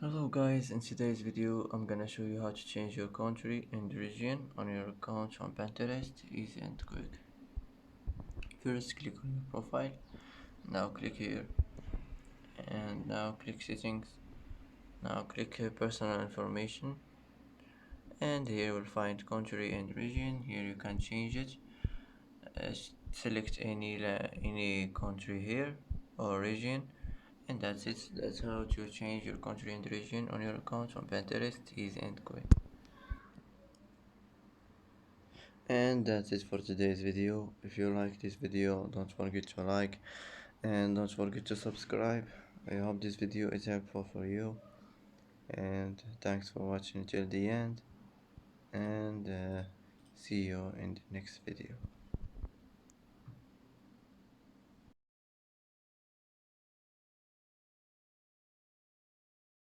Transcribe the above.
Hello guys, in today's video I'm gonna show you how to change your country and region on your account on Pinterest, easy and quick. First click on your profile, now click here and now click settings, now click personal information, and here you will find country and region. Here you can change it. Select any country here or region, and that's it. That's how to change your country and region on your account on Pinterest, easy and quick. And that's it for today's video. If you like this video, don't forget to like and don't forget to subscribe. I hope this video is helpful for you, and thanks for watching till the end, and see you in the next video.